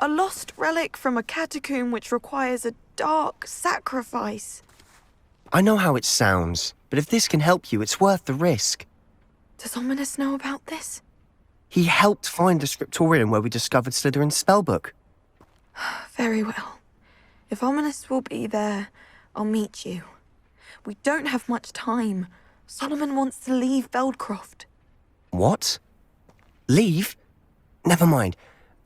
A lost relic from a catacomb which requires a dark sacrifice. I know how it sounds, but if this can help you, it's worth the risk. Does Ominous know about this? He helped find the scriptorium where we discovered Slytherin's spellbook. Very well. If Ominous will be there, I'll meet you. We don't have much time. Solomon wants to leave Feldcroft. What? Leave? Never mind.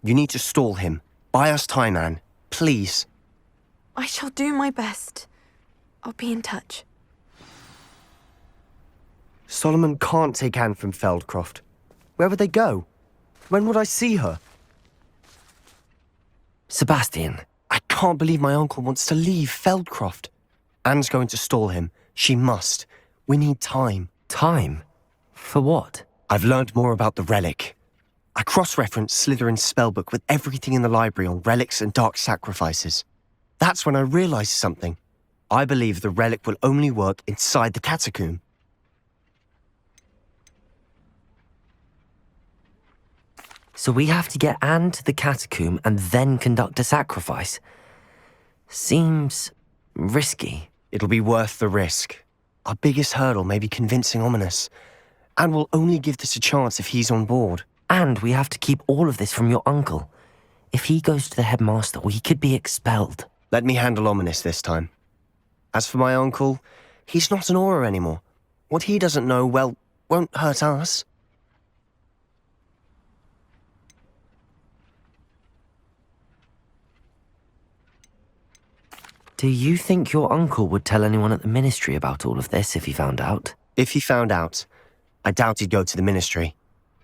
You need to stall him. Buy us time, Anne. Please. I shall do my best. I'll be in touch. Solomon can't take Anne from Feldcroft. Where would they go? When would I see her? Sebastian, I can't believe my uncle wants to leave Feldcroft. Anne's going to stall him. She must. We need time. Time? For what? I've learned more about the relic. I cross-referenced Slytherin's spellbook with everything in the library on relics and dark sacrifices. That's when I realized something. I believe the relic will only work inside the catacomb. So we have to get Anne to the catacomb and then conduct a sacrifice. Seems risky. It'll be worth the risk. Our biggest hurdle may be convincing Ominous. And we'll only give this a chance if he's on board. And we have to keep all of this from your uncle. If he goes to the headmaster, we could be expelled. Let me handle Ominous this time. As for my uncle, he's not an Auror anymore. What he doesn't know, well, won't hurt us. Do you think your uncle would tell anyone at the ministry about all of this if he found out? If he found out, I doubt he'd go to the ministry.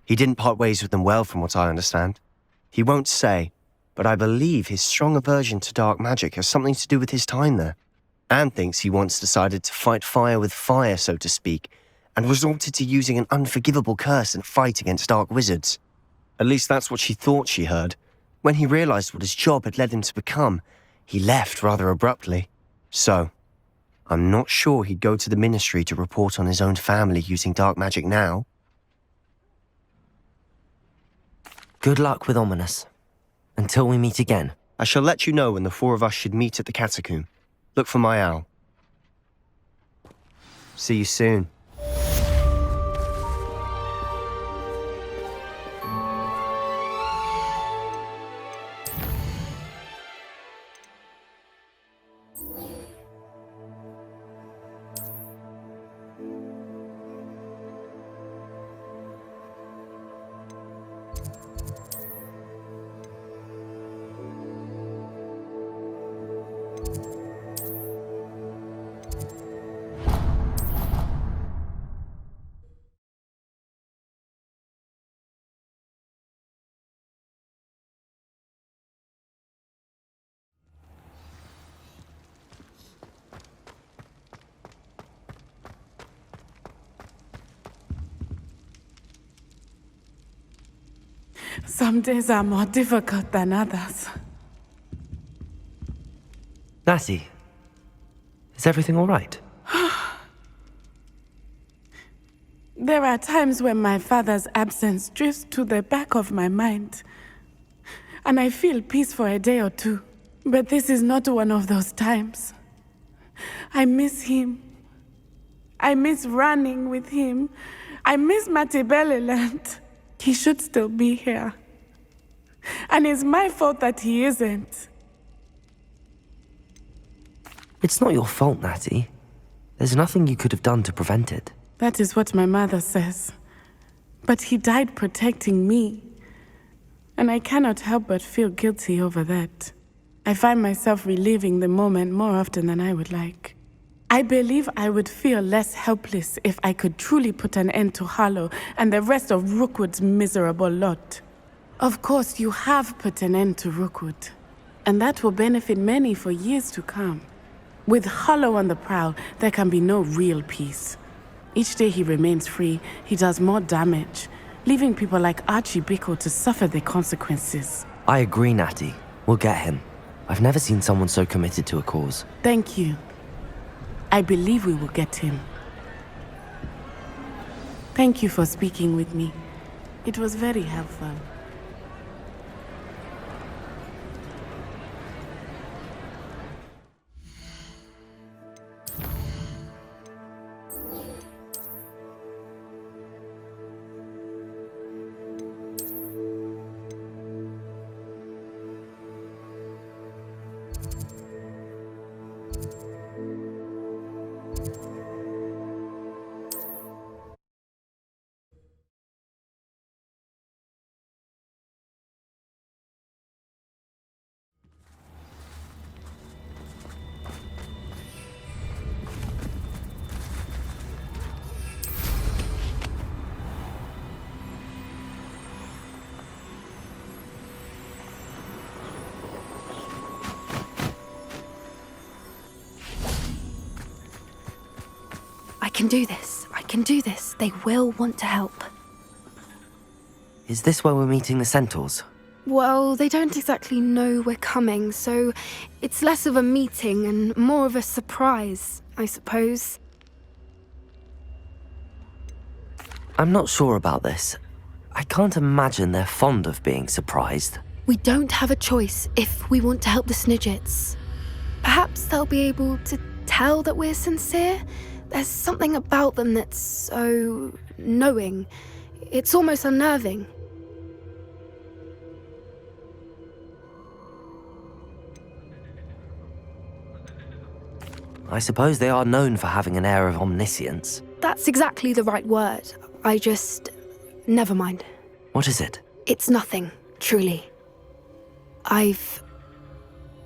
He didn't part ways with them well, from what I understand. He won't say, but I believe his strong aversion to dark magic has something to do with his time there. Anne thinks he once decided to fight fire with fire, so to speak, and resorted to using an unforgivable curse in a fight against dark wizards. At least that's what she thought she heard. When he realized what his job had led him to become, he left rather abruptly. So, I'm not sure he'd go to the ministry to report on his own family using dark magic now. Good luck with Ominous. Until we meet again. I shall let you know when the four of us should meet at the catacomb. Look for my owl. See you soon. Some days are more difficult than others. Natty, is everything all right? There are times when my father's absence drifts to the back of my mind, and I feel peace for a day or two. But this is not one of those times. I miss him. I miss running with him. I miss Matibeleland. He should still be here. And it's my fault that he isn't. It's not your fault, Natty. There's nothing you could have done to prevent it. That is what my mother says. But he died protecting me. And I cannot help but feel guilty over that. I find myself reliving the moment more often than I would like. I believe I would feel less helpless if I could truly put an end to Harlow and the rest of Rookwood's miserable lot. Of course, you have put an end to Rookwood, and that will benefit many for years to come. With Harlow on the prowl, there can be no real peace. Each day he remains free, he does more damage, leaving people like Archie Bickle to suffer the consequences. I agree, Natty. We'll get him. I've never seen someone so committed to a cause. Thank you. I believe we will get him. Thank you for speaking with me. It was very helpful. can do this. I can do this. They will want to help. Is this where we're meeting the centaurs? Well, they don't exactly know we're coming, so it's less of a meeting and more of a surprise, I suppose. I'm not sure about this. I can't imagine they're fond of being surprised. We don't have a choice if we want to help the Snidgets. Perhaps they'll be able to tell that we're sincere. There's something about them that's so knowing. It's almost unnerving. I suppose they are known for having an air of omniscience. That's exactly the right word. Never mind. What is it? It's nothing, truly.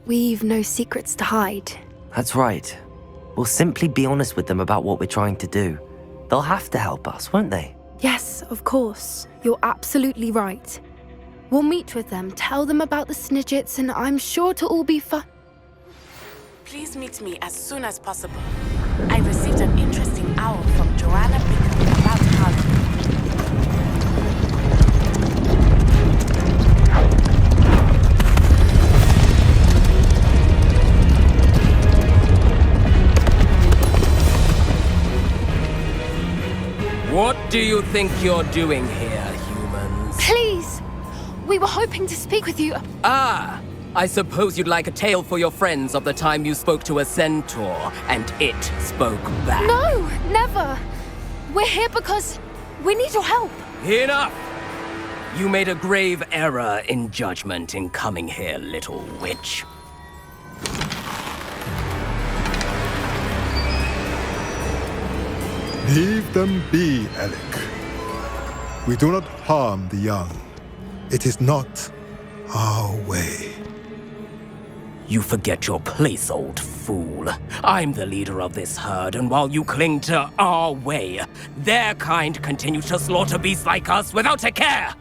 We've no secrets to hide. That's right. We'll simply be honest with them about what we're trying to do. They'll have to help us, won't they? Yes, of course. You're absolutely right. We'll meet with them, tell them about the Snidgets, and I'm sure it'll all be fun. Please meet me as soon as possible. I received an interesting owl from Joanna Bickham about Harlowem. What do you think you're doing here, humans? Please! We were hoping to speak with you. Ah! I suppose you'd like a tale for your friends of the time you spoke to a centaur, and it spoke back. No, never! We're here because we need your help. Enough! You made a grave error in judgment in coming here, little witch. Leave them be, Alec. We do not harm the young. It is not our way. You forget your place, old fool. I'm the leader of this herd, and while you cling to our way, their kind continue to slaughter beasts like us without a care!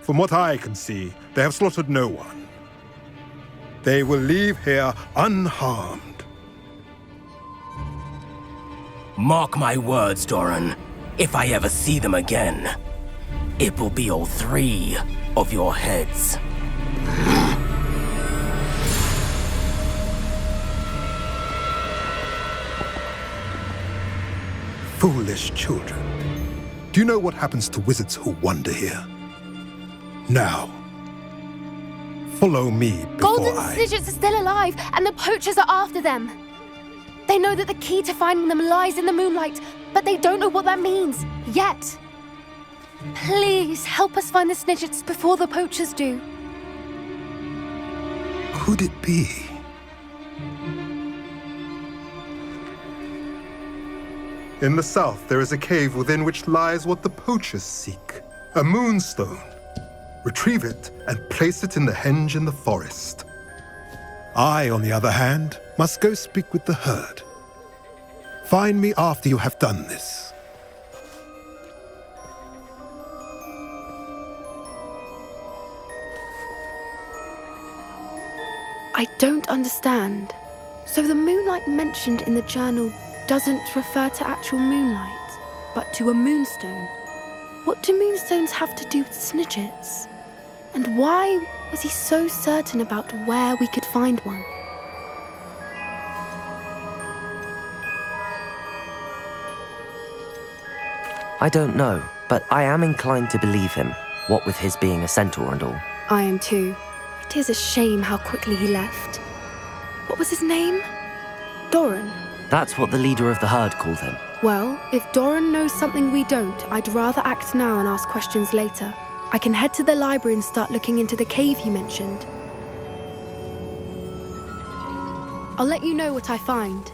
From what I can see, they have slaughtered no one. They will leave here unharmed. Mark my words, Doran. If I ever see them again, it will be all 3 of your heads. Foolish children. Do you know what happens to wizards who wander here? Now, follow me before Golden Snidgets are still alive, and the poachers are after them. They know that the key to finding them lies in the moonlight, but they don't know what that means, yet. Please, help us find the Snidgets before the poachers do. Could it be? In the south, there is a cave within which lies what the poachers seek. A moonstone. Retrieve it and place it in the henge in the forest. I, on the other hand, must go speak with the herd. Find me after you have done this. I don't understand. So the moonlight mentioned in the journal doesn't refer to actual moonlight, but to a moonstone. What do moonstones have to do with Snidgets? And why was he so certain about where we could find one? I don't know, but I am inclined to believe him, what with his being a centaur and all. I am too. It is a shame how quickly he left. What was his name? Doran. That's what the leader of the herd called him. Well, if Doran knows something we don't, I'd rather act now and ask questions later. I can head to the library and start looking into the cave you mentioned. I'll let you know what I find.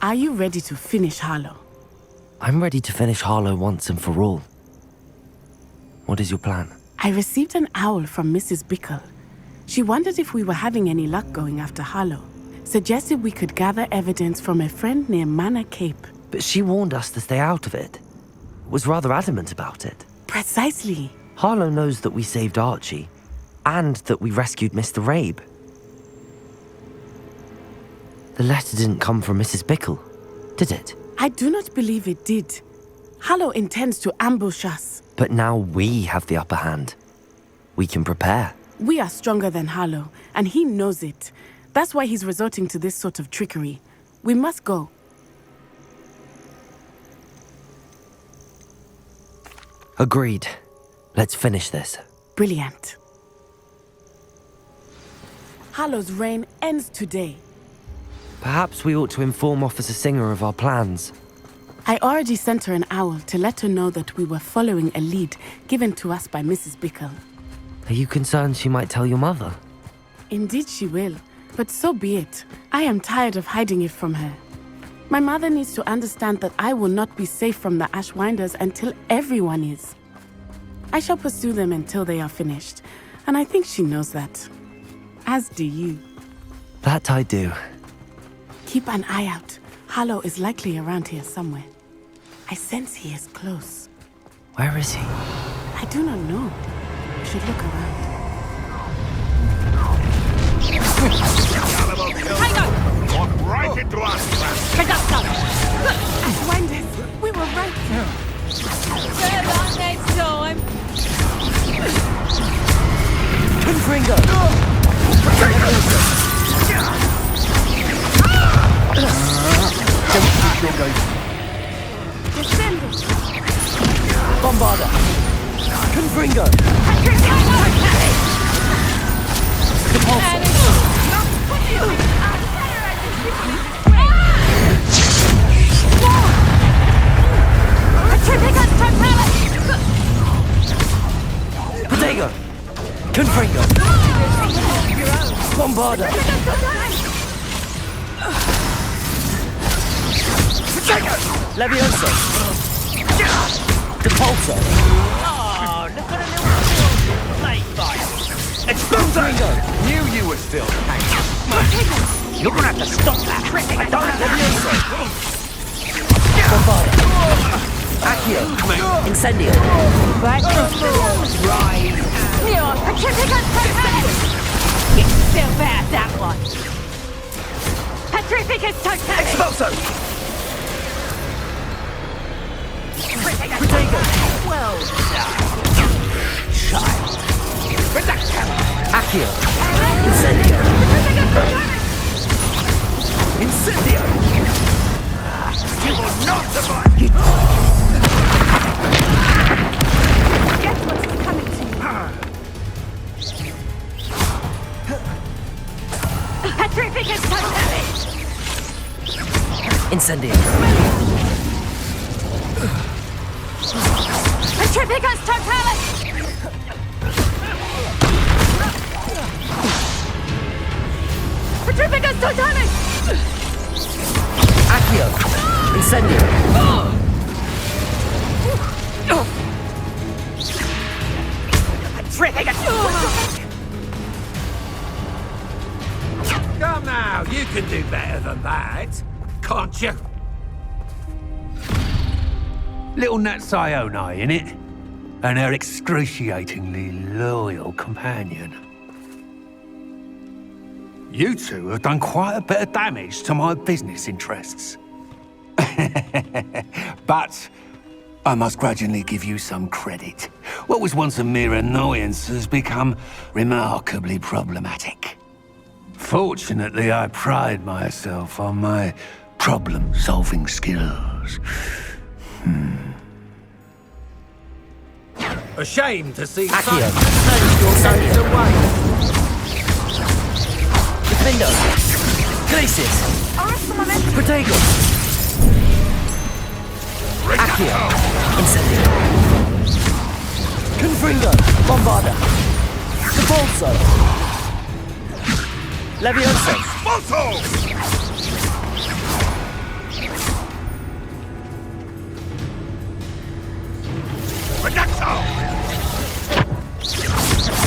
Are you ready to finish Harlow? I'm ready to finish Harlow once and for all. What is your plan? I received an owl from Mrs. Bickle. She wondered if we were having any luck going after Harlow. Suggested we could gather evidence from a friend near Manor Cape. But she warned us to stay out of it. Was rather adamant about it. Precisely. Harlow knows that we saved Archie, and that we rescued Mr. Rabe. The letter didn't come from Mrs. Bickle, did it? I do not believe it did. Harlow intends to ambush us. But now we have the upper hand. We can prepare. We are stronger than Harlow, and he knows it. That's why he's resorting to this sort of trickery. We must go. Agreed. Let's finish this. Brilliant. Harlow's reign ends today. Perhaps we ought to inform Officer Singer of our plans. I already sent her an owl to let her know that we were following a lead given to us by Mrs. Bickle. Are you concerned she might tell your mother? Indeed she will, but so be it. I am tired of hiding it from her. My mother needs to understand that I will not be safe from the Ashwinders until everyone is. I shall pursue them until they are finished, and I think she knows that. As do you. That I do. Keep an eye out. Harlow is likely around here somewhere. I sense he is close. Where is he? I do not know. We should look around. Walk right into us. Ashwinders, we were right. Grab on next time. Confringo! Bombarda! Confringo! Protego! Confringo! Bombarda! Levioso! Depulso! Oh, look at a little late fight. Exploso! Knew you were still hanging. You're gonna have to stop that. I don't have Bombarda! Accio! Incendio! Right. Get still bad, that one. Petrificus totally. Exploso! Protego! Well done, child. Accio! Incendio! Incendio! You will not survive! Guess what is coming to you? Petrificus totally. Incendio! Petrificus totally. Petrificus totally. Accio! Incendio! Come now, you can do better than that, can't you? Little Nat Sione, innit? And her excruciatingly loyal companion. You two have done quite a bit of damage to my business interests. But I must grudgingly give you some credit. What was once a mere annoyance has become remarkably problematic. Fortunately, I pride myself on my problem-solving skills. A shame to see Accio! such Incendio! away. Defendo! Glacis! Protego! Accio! Incendio! Confringo! Bombarda! Depulso! Levioso!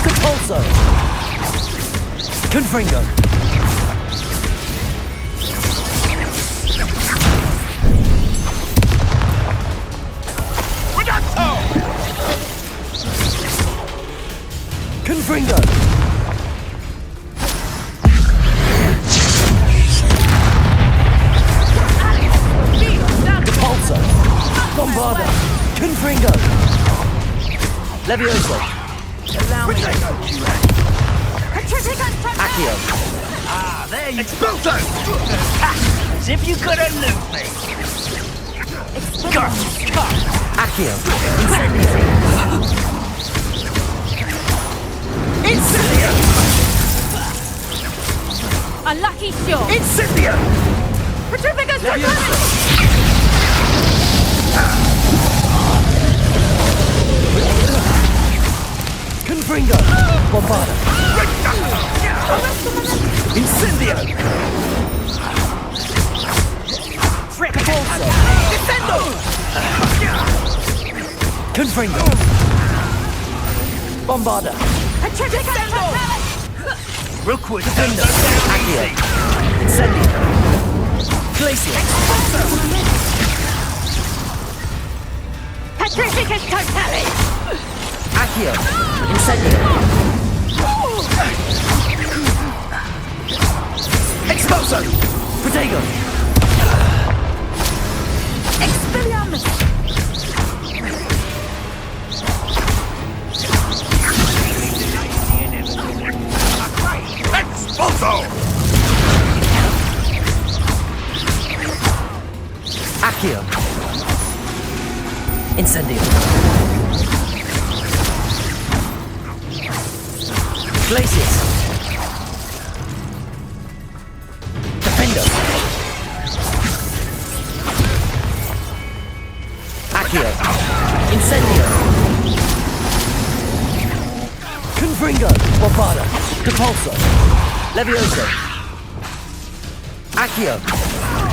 Capulso! Confringo! Confringo! Capulso! Bombarda! Confringo! Levioso! Accio! Ah, there you Expulso! As if you couldn't lose me. Accio! Incendio! Unlucky shot. Incendio! Petrificus Totalis! Confringo! Bombarda! Incendio! Capulso! Defendo! Confringo! Bombarda! Petrificus Totalis! Real quick. Defendo! Accio! Incendio! Glacier! Petrificus Totalis! Accio! Incendio! Expulso! Protego! Expelliarmus! Expulso! Accio! Incendio! Glacius! Defendo! Accio! Incendio! Confringo! Bombarda! Capulso! Levioso! Accio!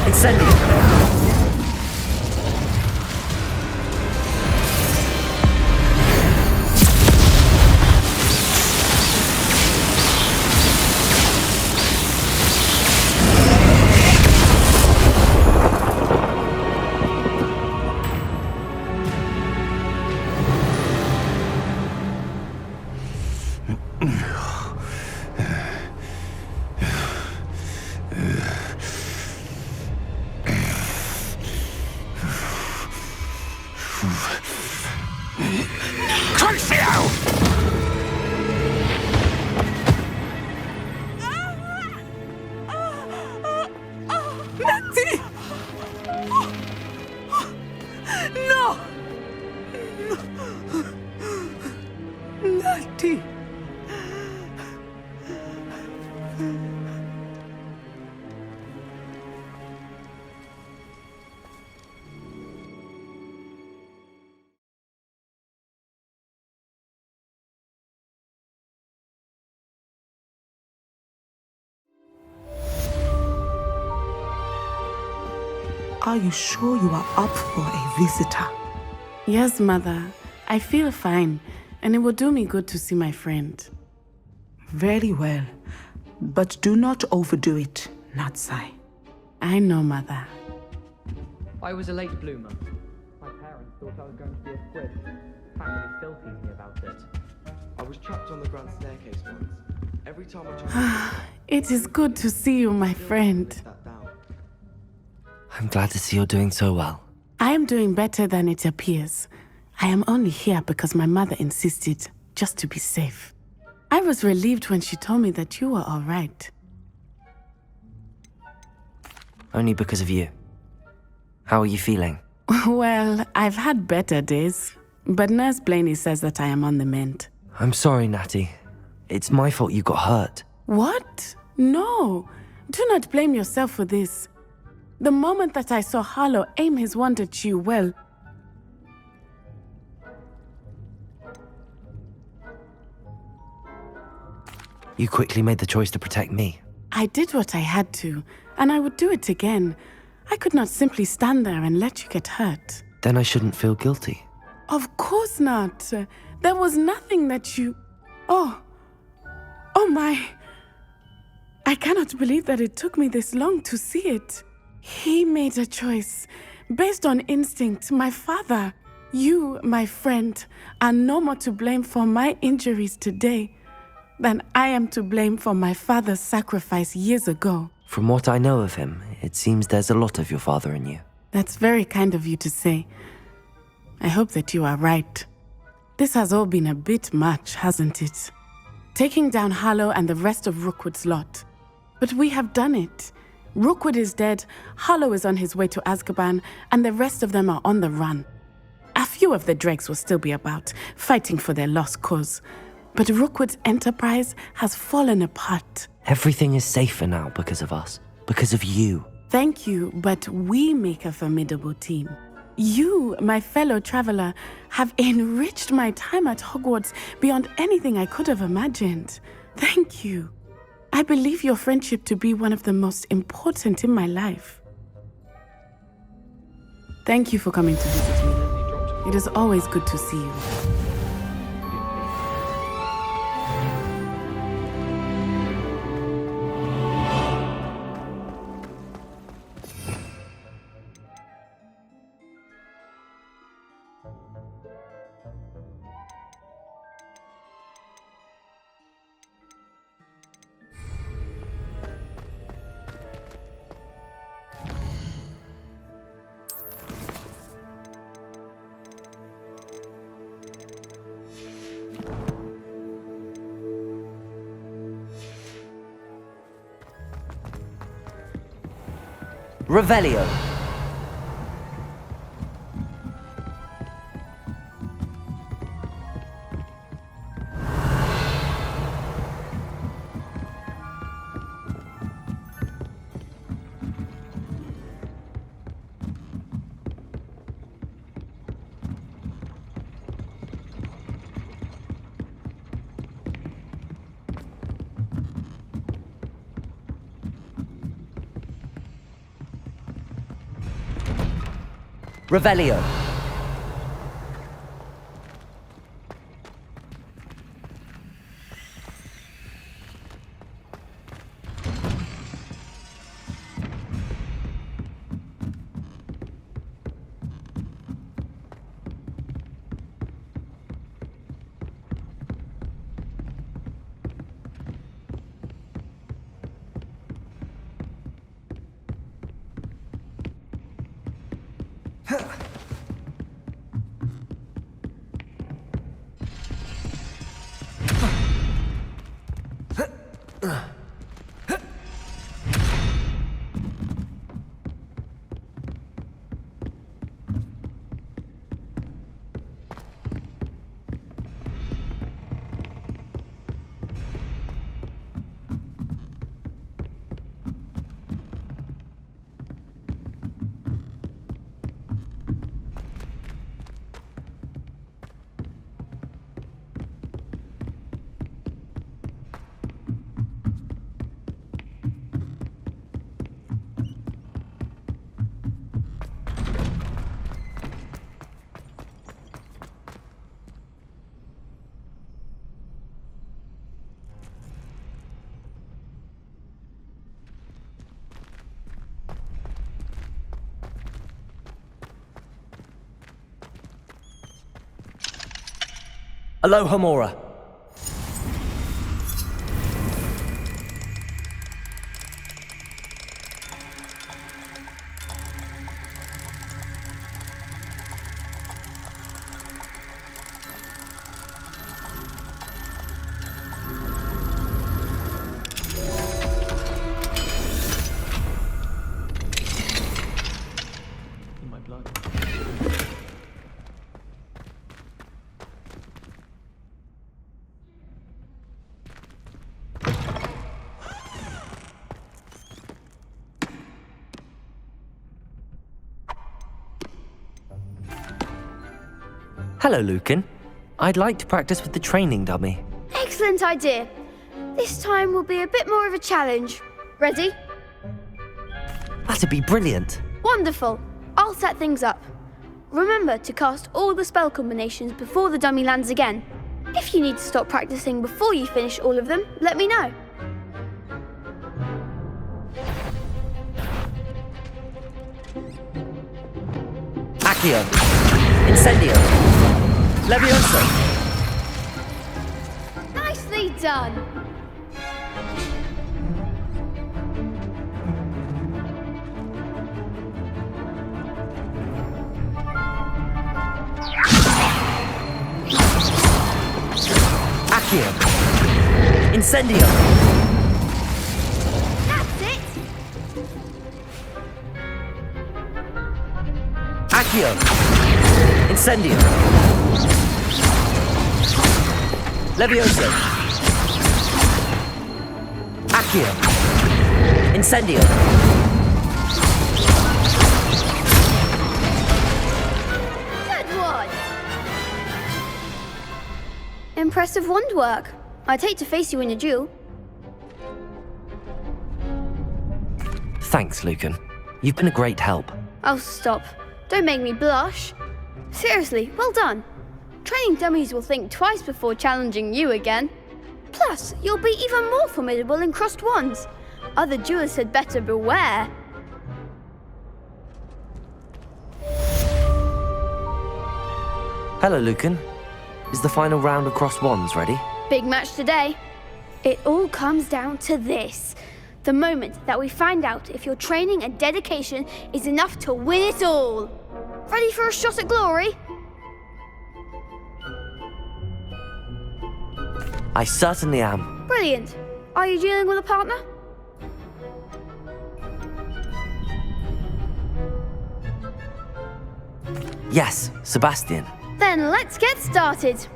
Incendio! Are you sure you are up for a visitor? Yes, Mother. I feel fine, and it will do me good to see my friend. Very well. But do not overdo it, Natsai. I know, Mother. I was a late bloomer. My parents thought I was going to be a squid. Family still tease me about it. I was trapped on the grand staircase once. Every time I tried It is good to see you, my friend. that down. I'm glad to see you're doing so well. I am doing better than it appears. I am only here because my mother insisted, just to be safe. I was relieved when she told me that you were all right. Only because of you. How are you feeling? Well, I've had better days, but Nurse Blaney says that I am on the mend. I'm sorry, Natty. It's my fault you got hurt. What? No. Do not blame yourself for this. The moment that I saw Harlow aim his wand at you, well... You quickly made the choice to protect me. I did what I had to, and I would do it again. I could not simply stand there and let you get hurt. Then I shouldn't feel guilty. Of course not. There was nothing that you... Oh my... I cannot believe that it took me this long to see it. He made a choice based on instinct. My father, you, my friend, are no more to blame for my injuries today than I am to blame for my father's sacrifice years ago. From what I know of him, it seems there's a lot of your father in you. That's very kind of you to say. I hope that you are right. This has all been a bit much, hasn't it? Taking down Harlow and the rest of Rookwood's lot. But we have done it. Rookwood is dead, Harlow is on his way to Azkaban, and the rest of them are on the run. A few of the dregs will still be about, fighting for their lost cause. But Rookwood's enterprise has fallen apart. Everything is safer now because of us. Because of you. Thank you, but we make a formidable team. You, my fellow traveler, have enriched my time at Hogwarts beyond anything I could have imagined. Thank you. I believe your friendship to be one of the most important in my life. Thank you for coming to visit me. It is always good to see you. Revelio. Revelio. Aloha Mora. In my blood. Hello, Lucan. I'd like to practice with the training dummy. Excellent idea. This time will be a bit more of a challenge. Ready? That'd be brilliant. Wonderful. I'll set things up. remember to cast all the spell combinations before the dummy lands again. If you need to stop practicing before you finish all of them, let me know. Accio. Incendio. Levioso. Nicely done. Accio. Incendio. That's it. Accio. Incendio. Levioso. Accio. Incendio. Good one. Impressive wand work. I'd hate to face you in a duel. Thanks, Lucan. You've been a great help. Oh, stop. Don't make me blush. Seriously, well done. Training dummies will think twice before challenging you again. Plus, you'll be even more formidable in crossed wands. Other duelists had better beware. Hello, Lucan. Is the final round of crossed wands ready? Big match today. It all comes down to this. The moment that we find out if your training and dedication is enough to win it all. Ready for a shot at glory? I certainly am. Brilliant. Are you dealing with a partner? Yes, Sebastian. Then let's get started.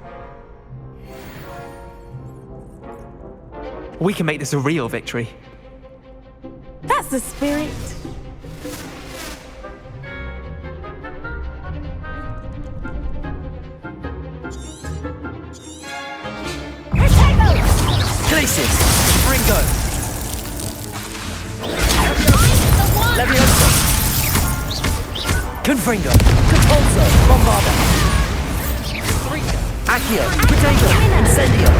We can make this a real victory. That's the spirit. Glacius! Ringo! Levioso! Confringo! Capolso! Bombarda! Accio! Potato! Incendio!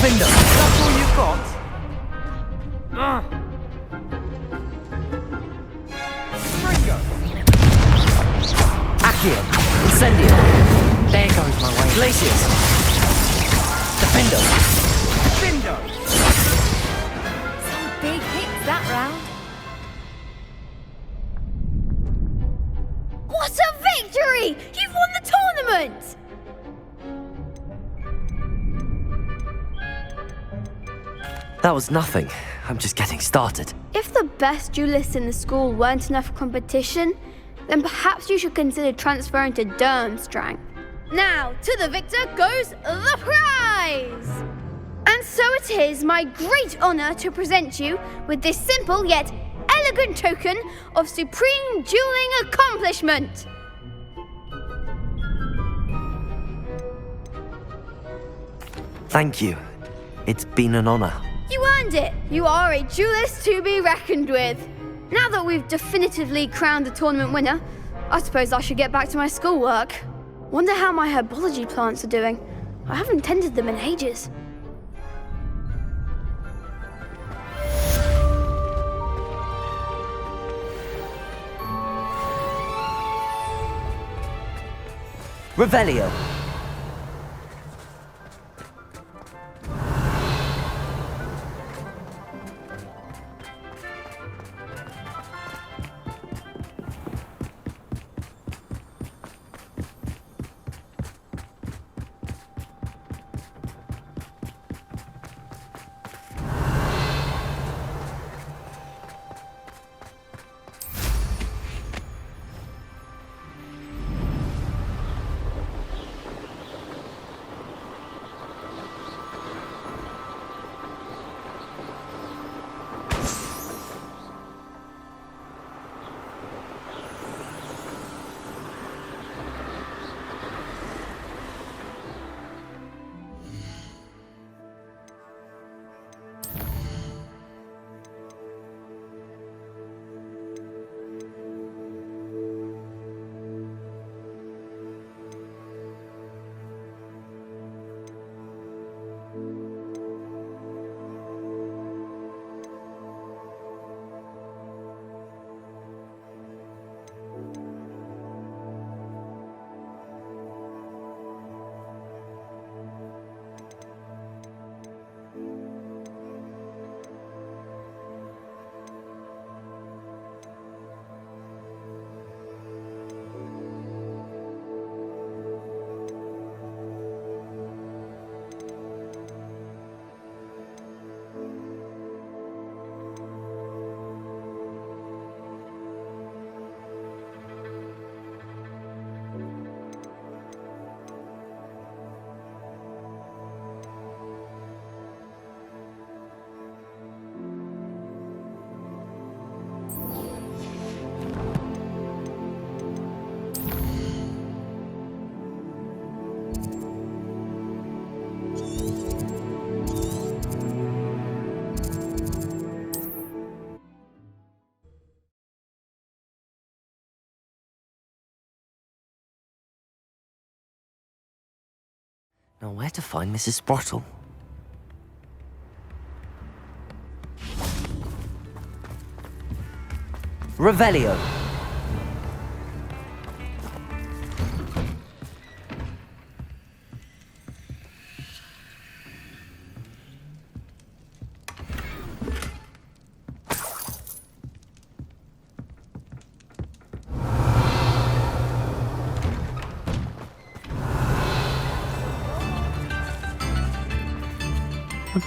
Findo! That's all you've got? Ringo! Accio! Incendio! There goes my way. Glacius! Defendo! Findo! Some big hits that round. What a victory! You've won the tournament! That was nothing. I'm just getting started. If the best duelists in the school weren't enough competition, then perhaps you should consider transferring to Durmstrang. Now, to the victor goes the prize! And so it is my great honor to present you with this simple yet elegant token of supreme dueling accomplishment. Thank you. It's been an honor. You earned it! You are a duelist to be reckoned with. Now that we've definitively crowned the tournament winner, I suppose I should get back to my schoolwork. Wonder how my herbology plants are doing. I haven't tended them in ages. Revelio. Now, where to find Mrs. Sprottle? Revelio.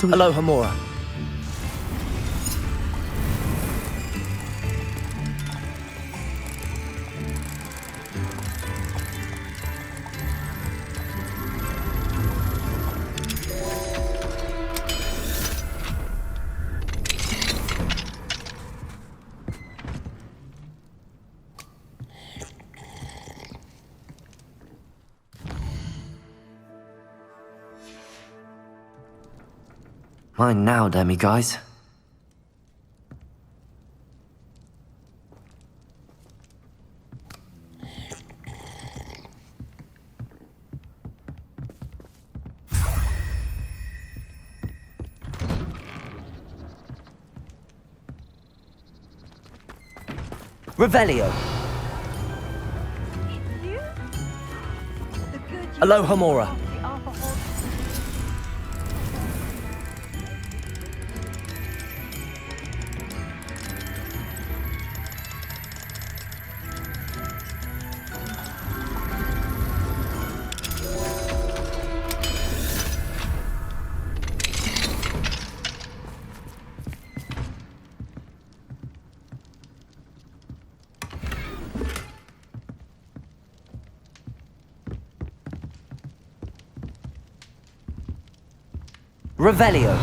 Hello, Hamura. Mine now, demi-guys. Revelio. Aloha Mora. Revelio.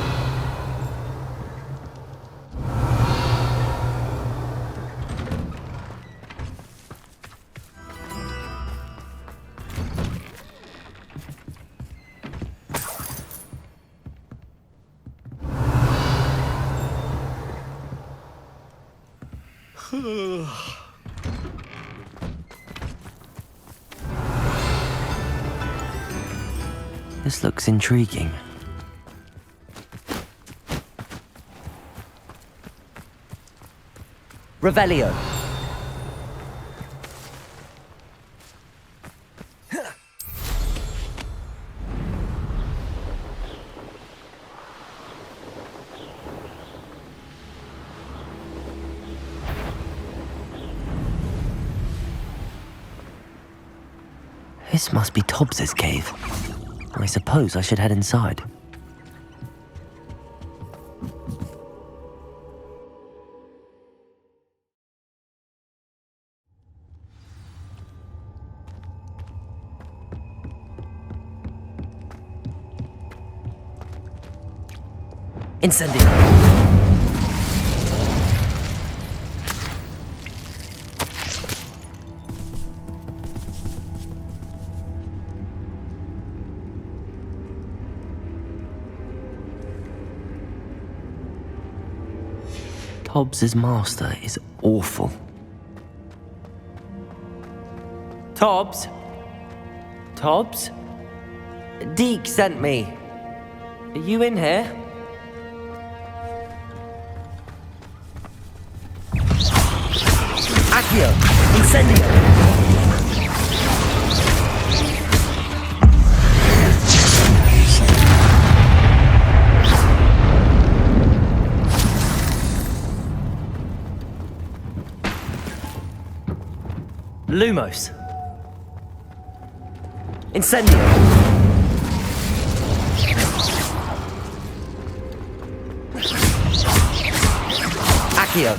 This looks intriguing. Revelio. This must be Tobbs's cave. I suppose I should head inside. Incendio. Tobbs's master is awful. Tobbs? Tobbs? Deke sent me. Are you in here? Accio! Incendio! Lumos. Incendio. Accio.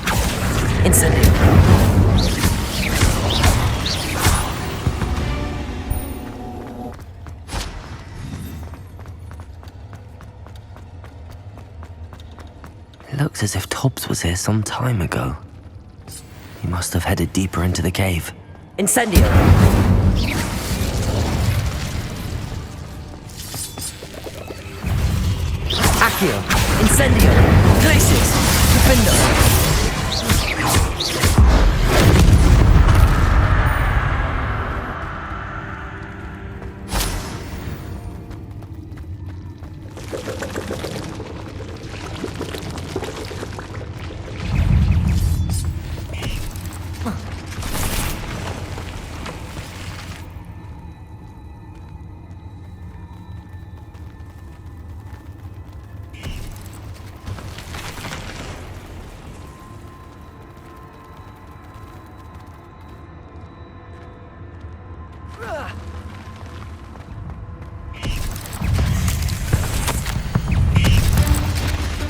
Incendio. It looks as if Tobbs was here some time ago. He must have headed deeper into the cave. Incendio! Accio! Incendio! Glacius! Defendo!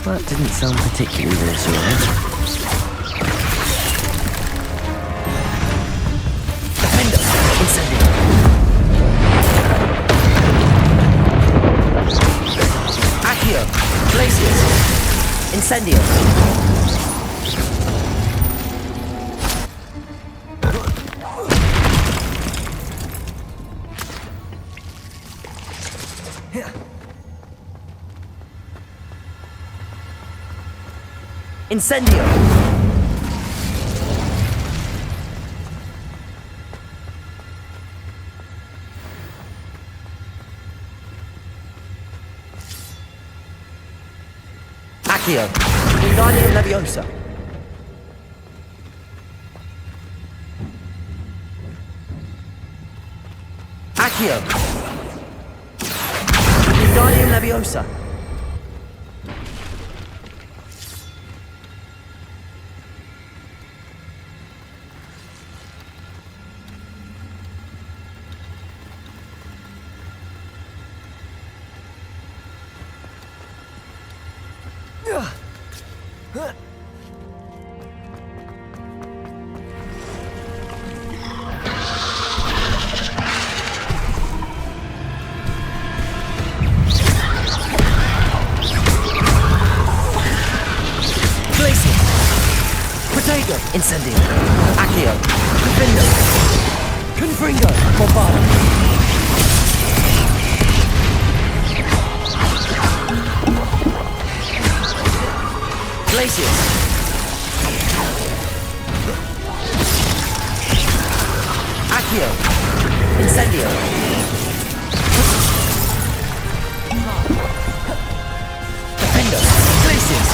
That didn't sound particularly reassuring. Defender! Incendio! Accio! Glacius! Incendio! Incendio! Accio! Wingardium Leviosa! Accio! Wingardium Leviosa! Incendio! Accio! Defendo! Confringo! Bombardo! Glacius! Accio! Incendio! Defendo! Glacius!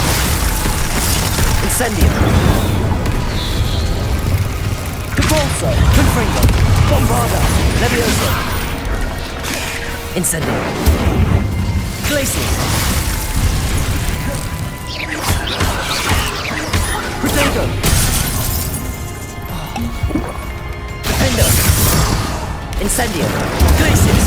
Incendio! Bolso, Confringo, Bombarda, Leviosa, Incendio, Glacius, Protego, Defendo, Incendio, Glacius,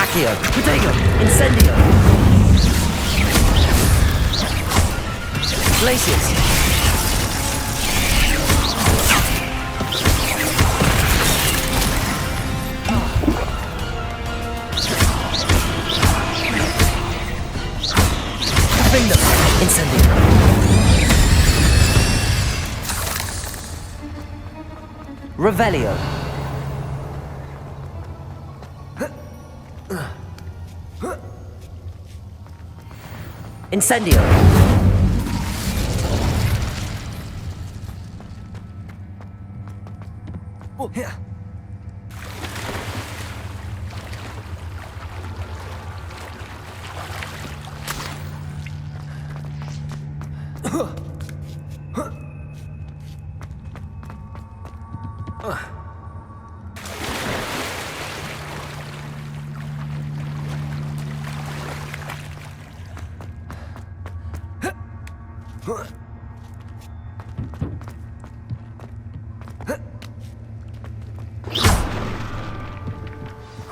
Accio, Protego, Incendio, Glacius, Defendo, Incendio, Revelio. Incendio! Oh, yeah.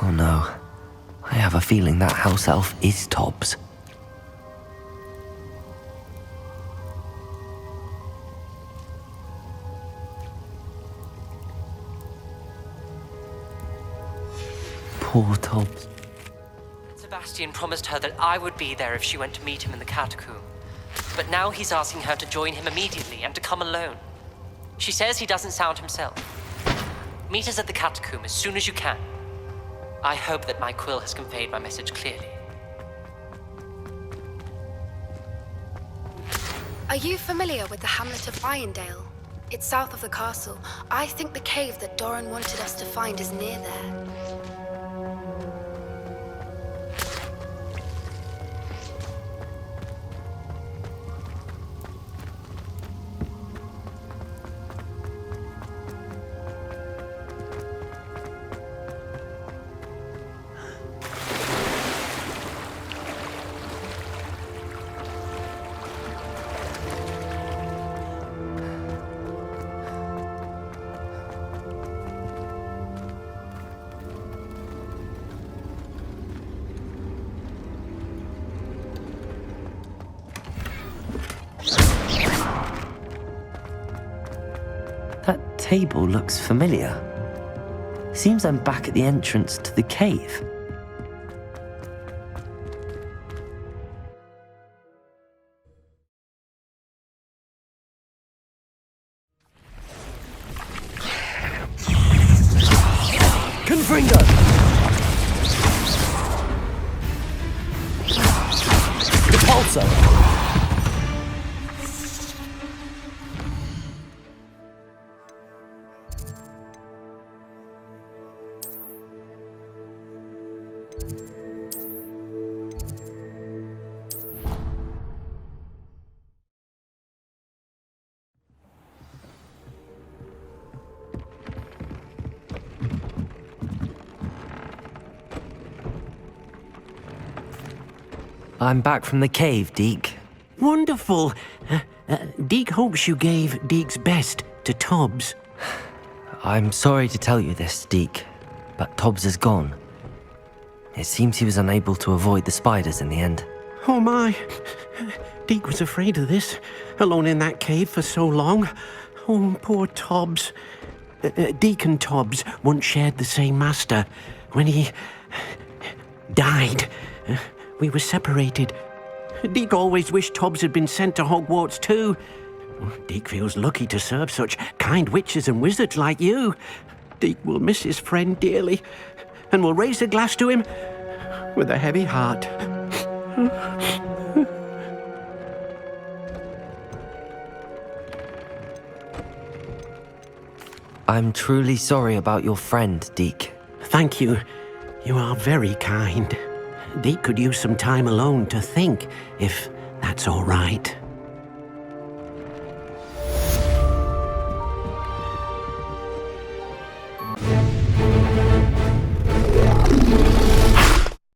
Oh no. I have a feeling that house elf is Tobbs. Poor Tobbs. Sebastian promised her that I would be there if she went to meet him in the catacomb. But now he's asking her to join him immediately and to come alone. She says he doesn't sound himself. Meet us at the catacomb as soon as you can. I hope that my quill has conveyed my message clearly. Are you familiar with the hamlet of Irondale? It's south of the castle. I think the cave that Doran wanted us to find is near there. That table looks familiar. Seems I'm back at the entrance to the cave. Confringo! Repulsor! I'm back from the cave, Deke. Wonderful. Deke hopes you gave Deke's best to Tobbs. I'm sorry to tell you this, Deke, but Tobbs is gone. It seems he was unable to avoid the spiders in the end. Oh my. Deke was afraid of this, alone in that cave for so long. Oh, poor Tobbs. Deke and Tobbs once shared the same master. When he died, we were separated. Deke always wished Tobbs had been sent to Hogwarts too. Deke feels lucky to serve such kind witches and wizards like you. Deke will miss his friend dearly, and will raise a glass to him with a heavy heart. I'm truly sorry about your friend, Deke. Thank you. You are very kind. Deke could use some time alone to think, if that's all right.